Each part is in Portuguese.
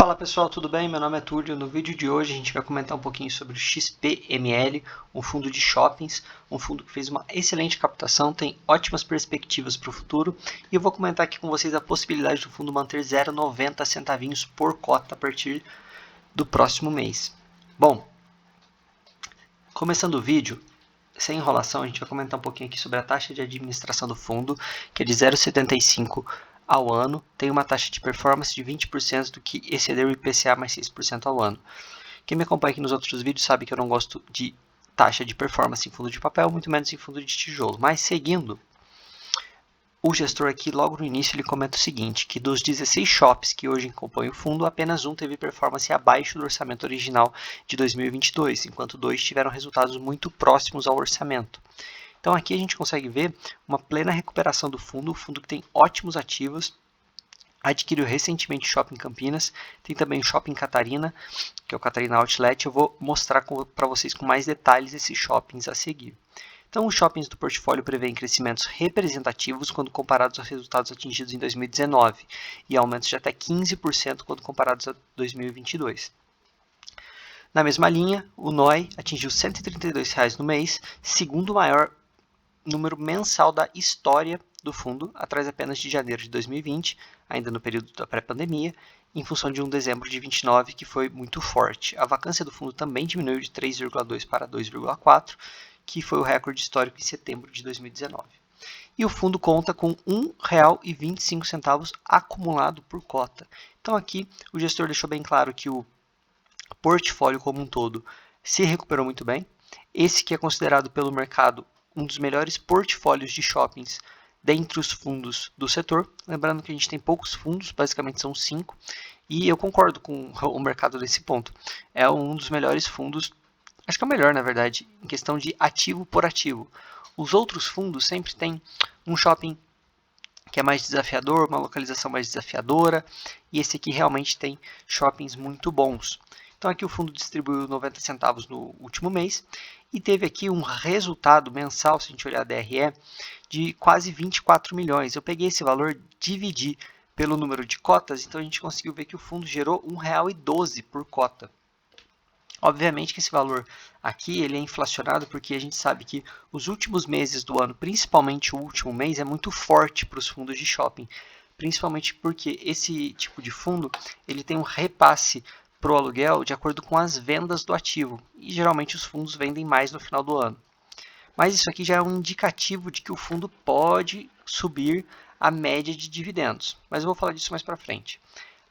Fala pessoal, tudo bem? Meu nome é Túlio. No vídeo de hoje a gente vai comentar um pouquinho sobre o XPML, um fundo de shoppings, um fundo que fez uma excelente captação, tem ótimas perspectivas para o futuro, e eu vou comentar aqui com vocês a possibilidade do fundo manter 0,90 centavinhos por cota a partir do próximo mês. Bom, começando o vídeo, sem enrolação, a gente vai comentar um pouquinho aqui sobre a taxa de administração do fundo, que é de 0,75 ao ano, tem uma taxa de performance de 20% do que exceder o IPCA mais 6% ao ano. Quem me acompanha aqui nos outros vídeos sabe que eu não gosto de taxa de performance em fundo de papel, muito menos em fundo de tijolo. Mas seguindo, o gestor aqui, logo no início, ele comenta o seguinte, que dos 16 shops que hoje compõem o fundo, apenas um teve performance abaixo do orçamento original de 2022, enquanto dois tiveram resultados muito próximos ao orçamento. Então aqui a gente consegue ver uma plena recuperação do fundo, o fundo que tem ótimos ativos, adquiriu recentemente o Shopping Campinas, tem também o Shopping Catarina, que é o Catarina Outlet. Eu vou mostrar para vocês com mais detalhes esses shoppings a seguir. Então, os shoppings do portfólio prevêem crescimentos representativos quando comparados aos resultados atingidos em 2019 e aumentos de até 15% quando comparados a 2022. Na mesma linha, o NOI atingiu R$ 132 no mês, segundo maior número mensal da história do fundo, atrás apenas de janeiro de 2020, ainda no período da pré-pandemia, em função de um dezembro de 29 que foi muito forte. A vacância do fundo também diminuiu de 3,2 para 2,4, que foi o recorde histórico em setembro de 2019. E o fundo conta com R$ 1,25 acumulado por cota. Então aqui o gestor deixou bem claro que o portfólio como um todo se recuperou muito bem. Esse que é considerado pelo mercado um dos melhores portfólios de shoppings dentre os fundos do setor. Lembrando que a gente tem poucos fundos, basicamente são 5, e eu concordo com o mercado nesse ponto. É um dos melhores fundos, acho que é o melhor na verdade, em questão de ativo por ativo. Os outros fundos sempre têm um shopping que é mais desafiador, uma localização mais desafiadora, e esse aqui realmente tem shoppings muito bons. Então aqui o fundo distribuiu 90 centavos no último mês e teve aqui um resultado mensal, se a gente olhar a DRE, de quase 24 milhões. Eu peguei esse valor, dividi pelo número de cotas, então a gente conseguiu ver que o fundo gerou R$ 1,12 por cota. Obviamente que esse valor aqui ele é inflacionado porque a gente sabe que os últimos meses do ano, principalmente o último mês, é muito forte para os fundos de shopping. Principalmente porque esse tipo de fundo ele tem um repasse para o aluguel de acordo com as vendas do ativo. E geralmente os fundos vendem mais no final do ano. Mas isso aqui já é um indicativo de que o fundo pode subir a média de dividendos. Mas eu vou falar disso mais para frente.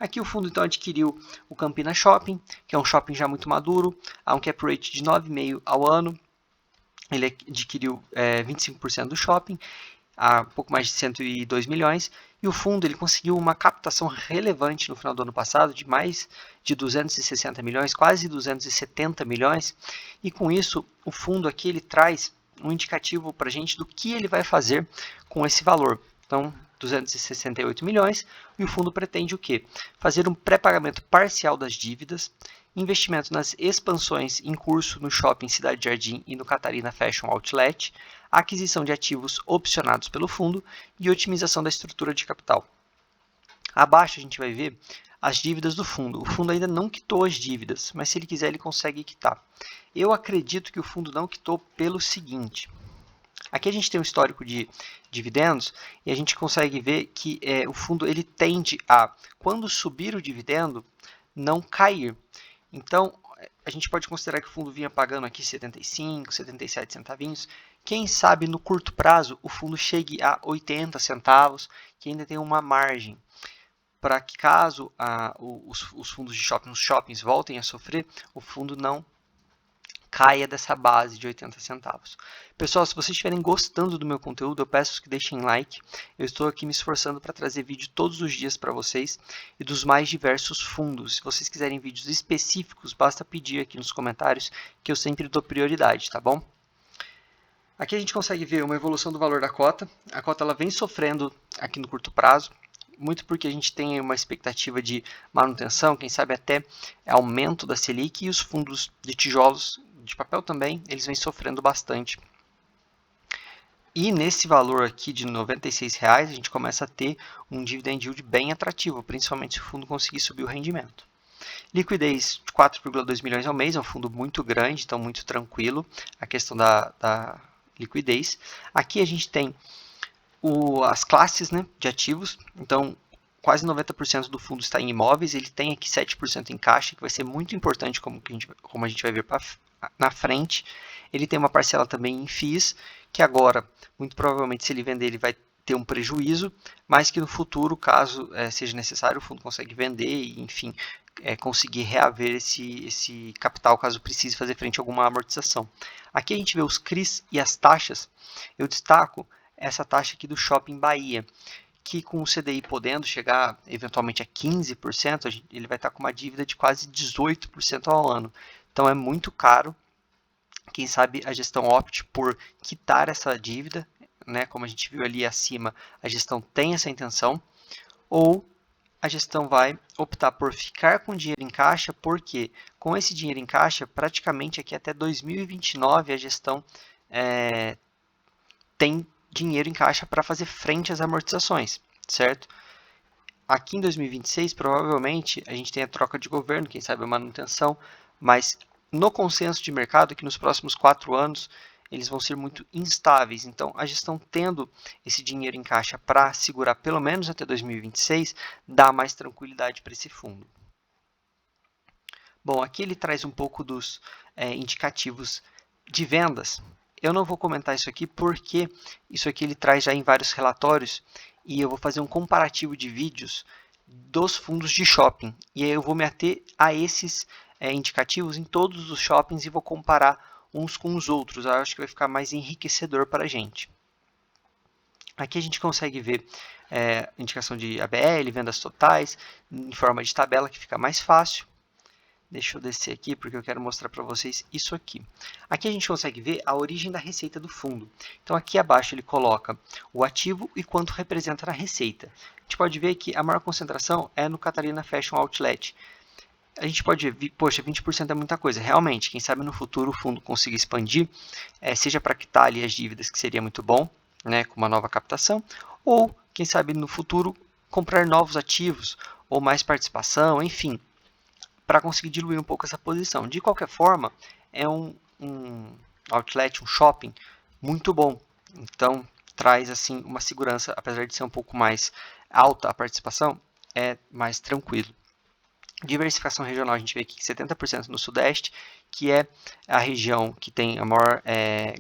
Aqui o fundo então adquiriu o Campinas Shopping, que é um shopping já muito maduro, há um cap rate de 9,5 ao ano. Ele adquiriu 25% do shopping, a pouco mais de 102 milhões, e o fundo ele conseguiu uma captação relevante no final do ano passado, de mais de 260 milhões, quase 270 milhões, e com isso o fundo aqui ele traz um indicativo para a gente do que ele vai fazer com esse valor. Então, 268 milhões, e o fundo pretende o quê? Fazer um pré-pagamento parcial das dívidas, investimento nas expansões em curso no Shopping Cidade Jardim e no Catarina Fashion Outlet, aquisição de ativos opcionados pelo fundo e otimização da estrutura de capital. Abaixo a gente vai ver as dívidas do fundo. O fundo ainda não quitou as dívidas, mas se ele quiser ele consegue quitar. Eu acredito que o fundo não quitou pelo seguinte. Aqui a gente tem um histórico de dividendos e a gente consegue ver que o fundo ele tende a, quando subir o dividendo, não cair. Então, a gente pode considerar que o fundo vinha pagando aqui 75, 77 centavinhos. Quem sabe no curto prazo o fundo chegue a 80 centavos, que ainda tem uma margem para que caso os fundos de shopping, os shoppings voltem a sofrer, o fundo não caia dessa base de 80 centavos. Pessoal, se vocês estiverem gostando do meu conteúdo, eu peço que deixem like. Eu estou aqui me esforçando para trazer vídeo todos os dias para vocês e dos mais diversos fundos. Se vocês quiserem vídeos específicos, basta pedir aqui nos comentários que eu sempre dou prioridade, tá bom? Aqui a gente consegue ver uma evolução do valor da cota. A cota ela vem sofrendo aqui no curto prazo, muito porque a gente tem uma expectativa de manutenção, quem sabe até aumento da Selic, e os fundos de tijolos de papel também, eles vêm sofrendo bastante. E nesse valor aqui de R$ 96, a gente começa a ter um dividend yield bem atrativo, principalmente se o fundo conseguir subir o rendimento. Liquidez de 4,2 milhões ao mês, é um fundo muito grande, então muito tranquilo a questão da liquidez. Aqui a gente tem as classes, né, de ativos, então quase 90% do fundo está em imóveis, ele tem aqui 7% em caixa, que vai ser muito importante como a gente vai ver na frente. Ele tem uma parcela também em FIIs, que agora, muito provavelmente, se ele vender, ele vai ter um prejuízo, mas que no futuro, caso seja necessário, o fundo consegue vender e, enfim, conseguir reaver esse capital, caso precise fazer frente a alguma amortização. Aqui a gente vê os CRIs e as taxas. Eu destaco essa taxa aqui do Shopping Bahia, que com o CDI podendo chegar eventualmente a 15%, ele vai estar com uma dívida de quase 18% ao ano. Então é muito caro. Quem sabe a gestão opte por quitar essa dívida, né? Como a gente viu ali acima, a gestão tem essa intenção, ou a gestão vai optar por ficar com dinheiro em caixa, porque com esse dinheiro em caixa, praticamente aqui até 2029 a gestão tem dinheiro em caixa para fazer frente às amortizações, certo? Aqui em 2026, provavelmente, a gente tem a troca de governo, quem sabe a manutenção, mas no consenso de mercado, que nos próximos 4 anos, eles vão ser muito instáveis. Então, a gestão tendo esse dinheiro em caixa para segurar pelo menos até 2026, dá mais tranquilidade para esse fundo. Bom, aqui ele traz um pouco dos indicativos de vendas. Eu não vou comentar isso aqui porque isso aqui ele traz já em vários relatórios e eu vou fazer um comparativo de vídeos dos fundos de shopping. E aí eu vou me ater a esses indicativos em todos os shoppings e vou comparar uns com os outros. Eu acho que vai ficar mais enriquecedor para a gente. Aqui a gente consegue ver indicação de ABL, vendas totais, em forma de tabela, que fica mais fácil. Deixa eu descer aqui porque eu quero mostrar para vocês isso aqui. Aqui a gente consegue ver a origem da receita do fundo. Então aqui abaixo ele coloca o ativo e quanto representa na receita. A gente pode ver que a maior concentração é no Catalina Fashion Outlet. A gente pode ver, poxa, 20% é muita coisa. Realmente, quem sabe no futuro o fundo consiga expandir, seja para quitar ali as dívidas, que seria muito bom, né, com uma nova captação, ou quem sabe no futuro comprar novos ativos, ou mais participação, enfim, para conseguir diluir um pouco essa posição. De qualquer forma, é um outlet, um shopping muito bom. Então, traz assim uma segurança, apesar de ser um pouco mais alta a participação, é mais tranquilo. Diversificação regional, a gente vê aqui que 70% no Sudeste, que é a região que tem a maior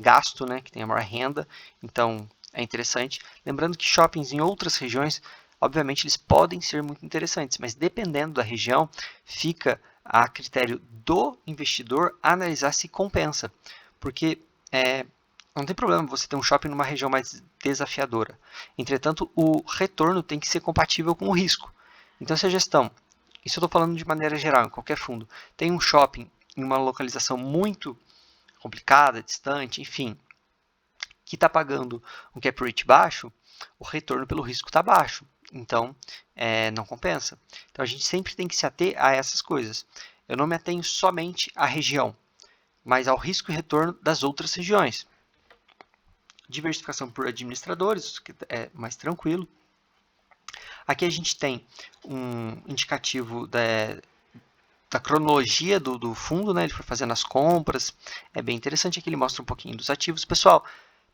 gasto, né, que tem a maior renda, então é interessante. Lembrando que shoppings em outras regiões, obviamente, eles podem ser muito interessantes, mas dependendo da região, fica a critério do investidor analisar se compensa, porque não tem problema você ter um shopping numa região mais desafiadora. Entretanto, o retorno tem que ser compatível com o risco. Então, se a gestão, isso eu estou falando de maneira geral, em qualquer fundo, tem um shopping em uma localização muito complicada, distante, enfim, que está pagando um cap rate baixo, o retorno pelo risco está baixo. Então, não compensa. Então, a gente sempre tem que se ater a essas coisas. Eu não me atenho somente à região, mas ao risco e retorno das outras regiões. Diversificação por administradores, que é mais tranquilo. Aqui a gente tem um indicativo da cronologia do fundo, né? Ele foi fazendo as compras. É bem interessante. Aqui ele mostra um pouquinho dos ativos. Pessoal,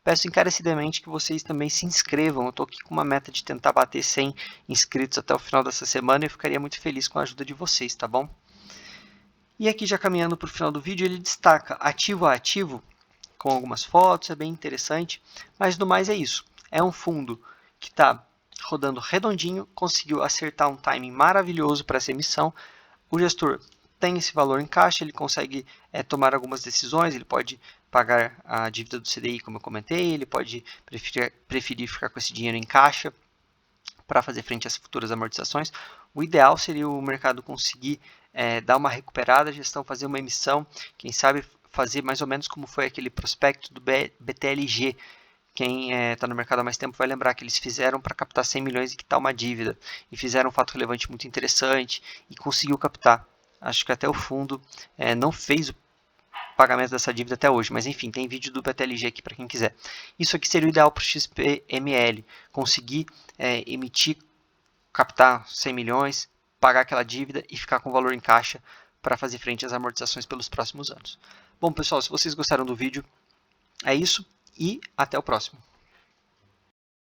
peço encarecidamente que vocês também se inscrevam. Eu estou aqui com uma meta de tentar bater 100 inscritos até o final dessa semana e eu ficaria muito feliz com a ajuda de vocês, tá bom? E aqui já caminhando para o final do vídeo, ele destaca ativo a ativo, com algumas fotos, é bem interessante. Mas no mais é isso. É um fundo que está rodando redondinho, conseguiu acertar um timing maravilhoso para essa emissão. O gestor tem esse valor em caixa, ele consegue tomar algumas decisões, ele pode pagar a dívida do CDI, como eu comentei, ele pode preferir ficar com esse dinheiro em caixa para fazer frente às futuras amortizações. O ideal seria o mercado conseguir dar uma recuperada, a gestão fazer uma emissão, quem sabe fazer mais ou menos como foi aquele prospecto do BTLG. Quem está no mercado há mais tempo vai lembrar que eles fizeram para captar 100 milhões e quitar uma dívida. E fizeram um fato relevante muito interessante e conseguiu captar. Acho que até o fundo não fez o pagamento dessa dívida até hoje. Mas enfim, tem vídeo do BTLG aqui para quem quiser. Isso aqui seria o ideal para o XPML. Conseguir emitir, captar 100 milhões pagar aquela dívida e ficar com o valor em caixa para fazer frente às amortizações pelos próximos anos. Bom, pessoal, se vocês gostaram do vídeo, é isso e até o próximo.